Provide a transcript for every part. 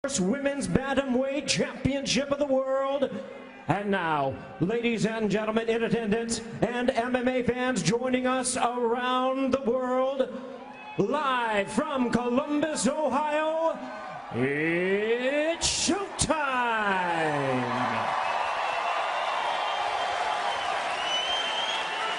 Women's Bantamweight Championship of the World. And now, ladies and gentlemen in attendance and MMA fans joining us around the world, live from Columbus, Ohio, it's showtime!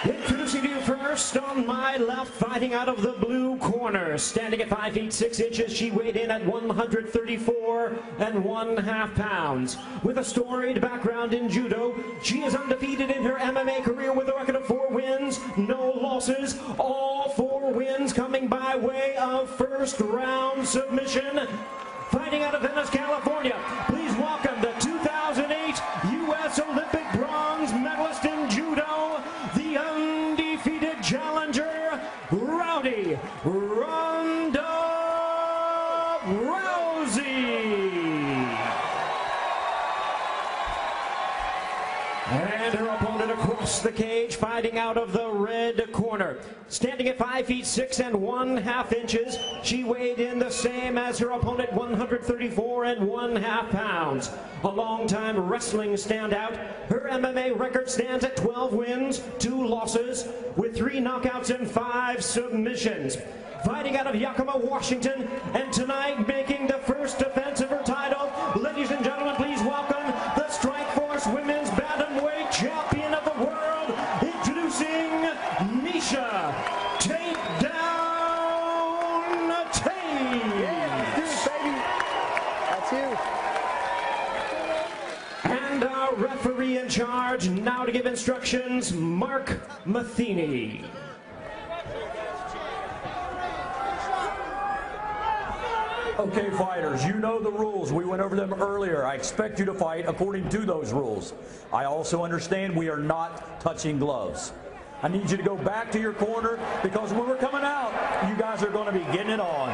Introducing to you first, on my left, fighting out of the blue corner, standing at 5 feet 6 inches, she weighed in at 134 1/2 pounds. With a storied background in judo, she is undefeated in her MMA career with a record of 4 wins, no losses, all 4 wins coming by way of first round submission. Fighting out of Venice, California, please welcome the 2008 U.S. Olympic bronze medalist in judo, the undefeated challenger, Ronda Rousey. And her opponent across the cage, fighting out of the red corner. Standing at 5 feet 6 1/2 inches, she weighed in the same as her opponent, 134 1/2 pounds. A longtime wrestling standout, her MMA record stands at 12 wins, 2 losses, with 3 knockouts and 5 submissions. Fighting out of Yakima, Washington, and tonight making the first defense of her title, ladies and gentlemen, please welcome the Strikeforce Women's Bantamweight Champion of the World, introducing miesha Takedown Tate. Yeah, let's do it, baby. That's you. And our referee in charge now to give instructions, Mark Matheny. Okay, fighters, you know the rules. We went over them earlier. I expect you to fight according to those rules. I also understand we are not touching gloves. I need you to go back to your corner because when we're coming out, you guys are going to be getting it on.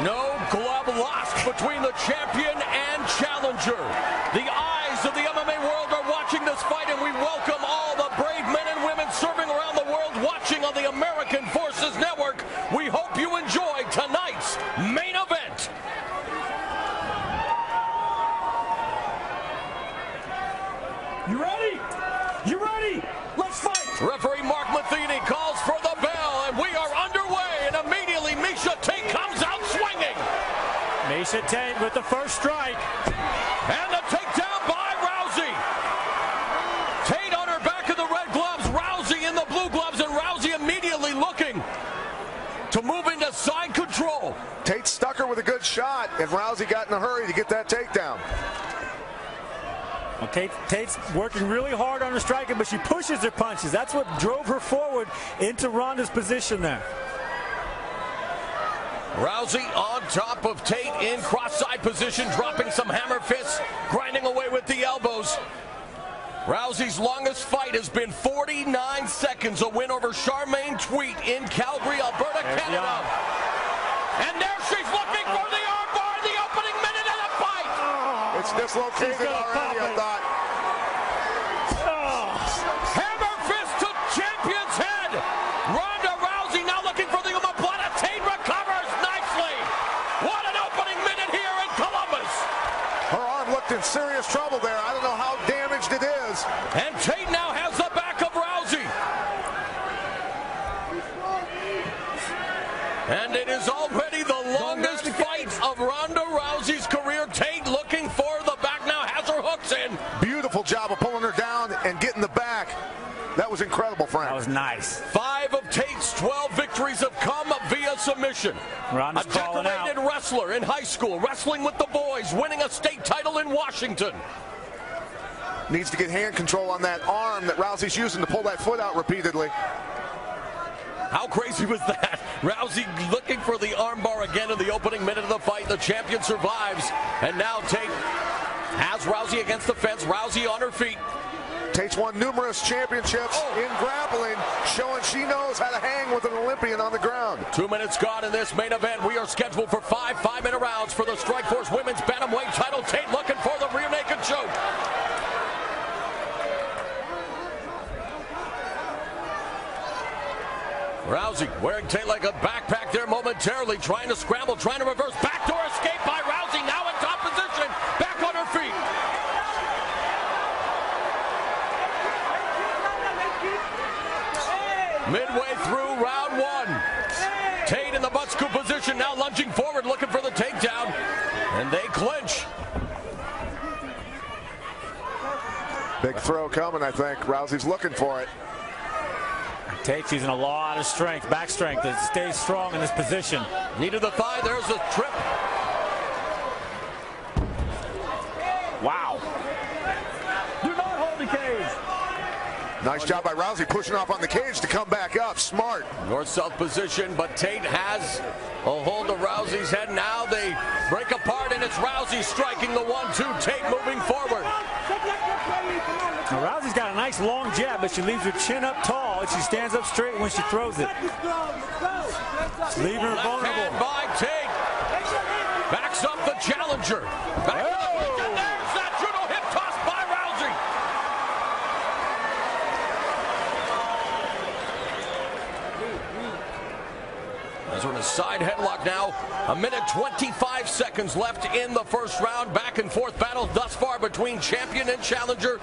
No glove lost between the champion and challenger. The eyes of the MMA world are watching this fight, and we welcome all the brave men and women serving around the world watching on the American Forces Network. We hope you enjoy tonight's main event. You ready? You ready? Let's fight! Referee Mark Matheny calls for the bell, and we are underway, and immediately miesha Tate comes out swinging. miesha Tate with the first strike. And the takedown by Rousey. Tate on her back in the red gloves, Rousey in the blue gloves, and Rousey immediately looking to move into side control. Tate stuck her with a good shot, and Rousey got in a hurry to get that takedown. Well, Tate's working really hard on her striking, but she pushes her punches. That's what drove her forward into Ronda's position there. Rousey on top of Tate in cross-side position, dropping some hammer fists, grinding away with the elbows. Rousey's longest fight has been 49 seconds, a win over Charmaine Tweet in Calgary, Alberta, Canada. And there she's looking for the armbar, the opening minute of the fight. It's dislocated already, I thought. Hammer fist to champion's head. Ronda Rousey now looking for the omoplata. Tate recovers nicely. What an opening minute here in Columbus. Her arm looked in serious trouble there. I don't know how damaged it is. And Tate now has the back of Rousey. And it is already the longest fight of Ronda Rousey's career. Tate looking for the back, now has her hooks in. Beautiful job of pulling her down and getting the back. That was incredible, Frank. That was nice. 5 of Tate's 12 victories have come via submission. Ronda's a decorated wrestler in high school, wrestling with the boys, winning a state title in Washington. Needs to get hand control on that arm that Rousey's using to pull that foot out repeatedly. How crazy was that? Rousey looking for the armbar again in the opening minute of the fight. The champion survives. And now Tate has Rousey against the fence. Rousey on her feet. Tate's won numerous championships in grappling, showing she knows how to hang with an Olympian on the ground. 2 minutes gone in this main event. We are scheduled for 5 5-minute rounds for the Strikeforce Women's Bantamweight title. Tate looking for the rear naked choke. Rousey wearing Tate like a backpack there momentarily, trying to scramble, trying to reverse. Backdoor escape by Rousey, now in top position, back on her feet. Midway through round one, Tate in the butt scoop position, now lunging forward, looking for the takedown, and they clinch. Big throw coming, I think. Rousey's looking for it. Tate's using a lot of strength, back strength, to stay strong in this position. Knee to the thigh, there's a trip. Wow. Do not hold the cage. Nice job by Rousey pushing off on the cage to come back up. Smart. North-south position, but Tate has a hold of Rousey's head. Now they break apart, and it's Rousey striking the 1-2. Tate moving forward. Now, Rousey's got a nice long jab, but she leaves her chin up tall, and she stands up straight when she throws it. Leaving her vulnerable. Left hand by Tate. Backs up the challenger. Back and there's that judo hip toss by Rousey. As we're in a side headlock now. A minute 25 seconds left in the first round. Back and forth battle thus far between champion and challenger.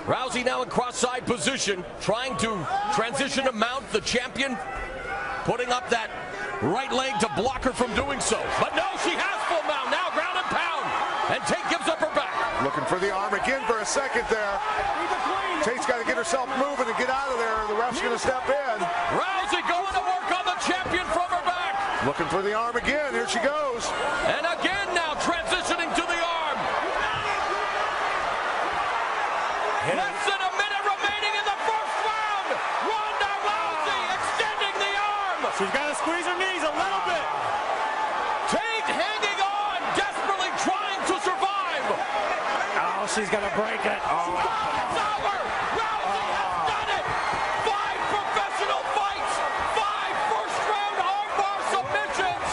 Rousey now in cross-side position, trying to transition to mount. The champion putting up that right leg to block her from doing so. But no, she has full mount. Now ground and pound. And Tate gives up her back. Looking for the arm again for a second there. Tate's got to get herself moving and get out of there. The ref's going to step in. Rousey going to work on the champion from her back. Looking for the arm again. Here she goes. And again now transitioning to the arm. Less than a minute remaining in the first round. Ronda Rousey extending the arm. She's got to squeeze her knees a little bit. Tate hanging on, desperately trying to survive. Oh, she's going to break it. Oh. It's over. Rousey has done it. 5 professional fights. 5 first-round armbar submissions.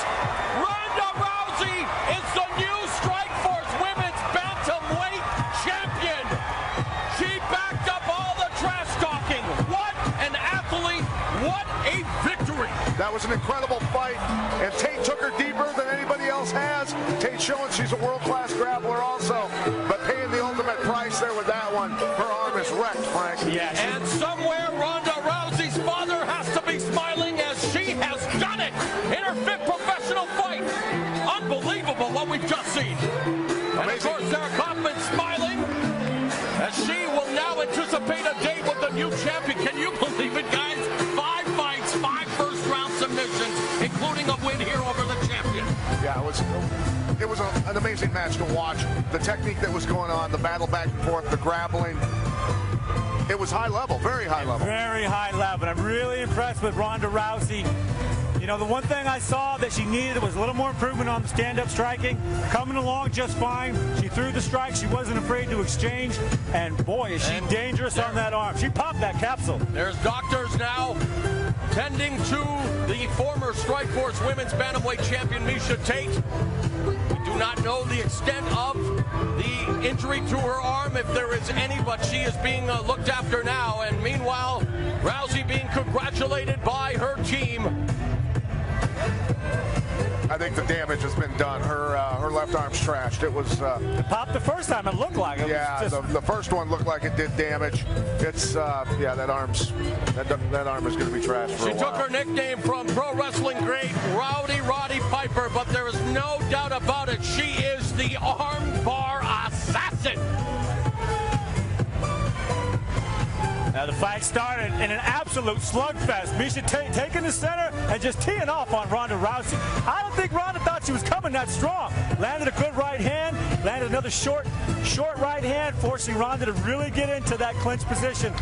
Ronda Rousey is the new Strikeforce Women's Bantamweight champion. She backed up all the trash talking. What an athlete. What a victory. That was an incredible fight, and Tate took her deeper than anybody else has. Tate showing she's a world-class grappler also, but paying the ultimate price there with that one. Her arm is wrecked, Frank. Yeah, And somewhere Ronda Rousey's father has to be smiling as she has done it in her 5th professional fight. Unbelievable what we've just seen. And of course, Sarah Kaufman smiling as she will now anticipate a date with the new champion. Can you believe it, guys? 5 fights, 5 first-round submissions, including a win here over the champion. Yeah, it was an amazing match to watch. The technique that was going on, the battle back and forth, the grappling. It was high level, very high level. very high level. I'm really impressed with Ronda Rousey. You know, the one thing I saw that she needed was a little more improvement on the stand-up striking. Coming along just fine. She threw the strike. She wasn't afraid to exchange. And boy, is she dangerous on that arm. She popped that capsule. There's doctors now tending to the former Strikeforce Women's Bantamweight champion, Miesha Tate. We do not know the extent of the injury to her arm, if there is any, but she is being looked after now. And meanwhile, Rousey being congratulated by her team. I think the damage has been done. Her left arm's trashed. It was It popped the first time. It looked like it. yeah. Was just... The first one looked like it did damage. It's yeah. That arm is going to be trashed for She a while. took her nickname from pro wrestling great Rowdy Roddy Piper, but there is no doubt about it. She is the armbar assassin. Now the fight started in an absolute slugfest. Miesha Tate taking the center and just teeing off on Ronda Rousey. I don't think Ronda thought she was coming that strong. Landed a good right hand, landed another short right hand, forcing Ronda to really get into that clinch position,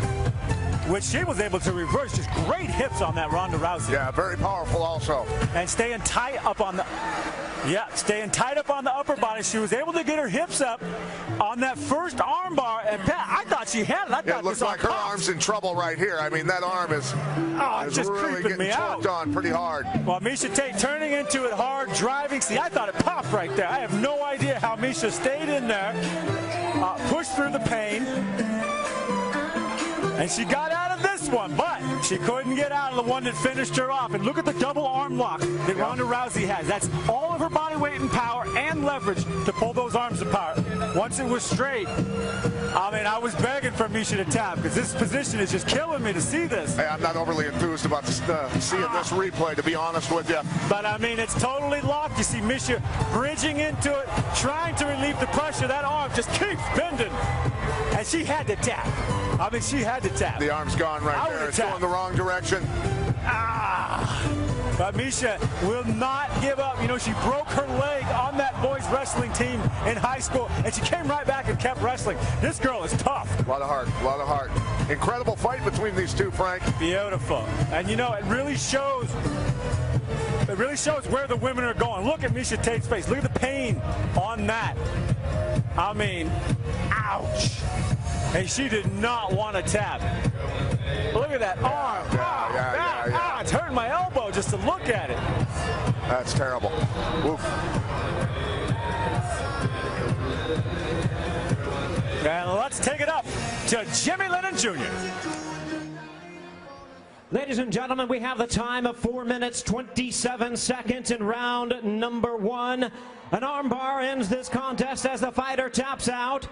which she was able to reverse. Just great hips on that Ronda Rousey. Yeah, very powerful also. And staying tight up on the upper body. She was able to get her hips up on that first armbar, and Pat, I thought she had it. I thought It looks like her arm's in trouble right here. I mean, that arm is just really creeping me getting out. torqued on pretty hard. Well, Miesha Tate turning into it hard, driving. See, I thought it popped right there. I have no idea how Miesha stayed in there, pushed through the pain, And she got out of this one, but she couldn't get out of the one that finished her off. And look at the double arm lock that Ronda Rousey has. That's all of her body weight and power and leverage to pull those arms apart. Once it was straight, I mean, I was begging for Miesha to tap because this position is just killing me to see this. Hey, I'm not overly enthused about seeing this replay, to be honest with you. But, I mean, it's totally locked. You see Miesha bridging into it, trying to relieve the pressure. That arm just keeps bending. And she had to tap. I mean, she had to tap. The arm's gone right there. It's going the wrong direction. But Miesha will not give up. You know, she broke her leg on that boys wrestling team in high school, and she came right back and kept wrestling. This girl is tough. A lot of heart, a lot of heart. Incredible fight between these two, Frank. Beautiful. And, you know, it really shows where the women are going. Look at Miesha Tate's face. Look at the pain on that. I mean, ouch. And she did not want to tap. Look at that arm. It's hurting my elbow just to look at it. That's terrible. Oof. And let's take it up to Jimmy Lennon Jr. Ladies and gentlemen, we have the time of 4 minutes, 27 seconds in round number 1. An armbar ends this contest as the fighter taps out.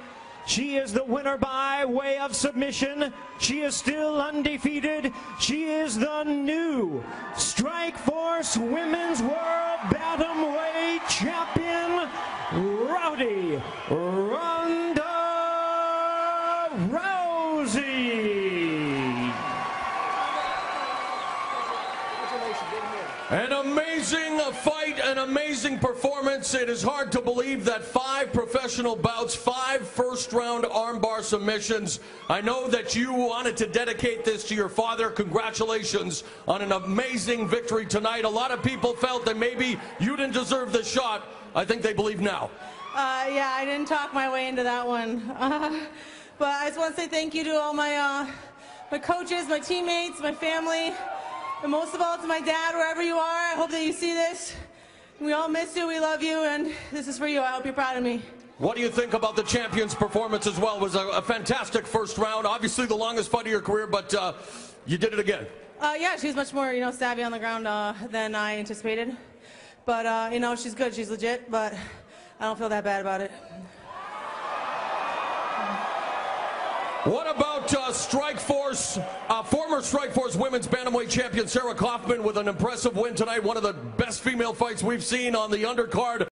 She is the winner by way of submission. She is still undefeated. She is the new Strikeforce Women's World Bantamweight Champion, Ronda Rousey. An amazing fight, an amazing performance. It is hard to believe that 5 professional bouts, 5 first-round armbar submissions. I know that you wanted to dedicate this to your father. Congratulations on an amazing victory tonight. A lot of people felt that maybe you didn't deserve the shot. I think they believe now. Yeah, I didn't talk my way into that one. But I just want to say thank you to all my coaches, my teammates, my family. And most of all, to my dad, wherever you are, I hope that you see this. We all miss you, we love you, and this is for you. I hope you're proud of me. What do you think about the champion's performance as well? It was a fantastic first round. Obviously the longest fight of your career, but you did it again. Yeah, she's much more, you know, savvy on the ground than I anticipated. But, you know, she's good, she's legit, but I don't feel that bad about it. What about Strikeforce, former Strikeforce Women's Bantamweight Champion Sarah Kaufman with an impressive win tonight, one of the best female fights we've seen on the undercard.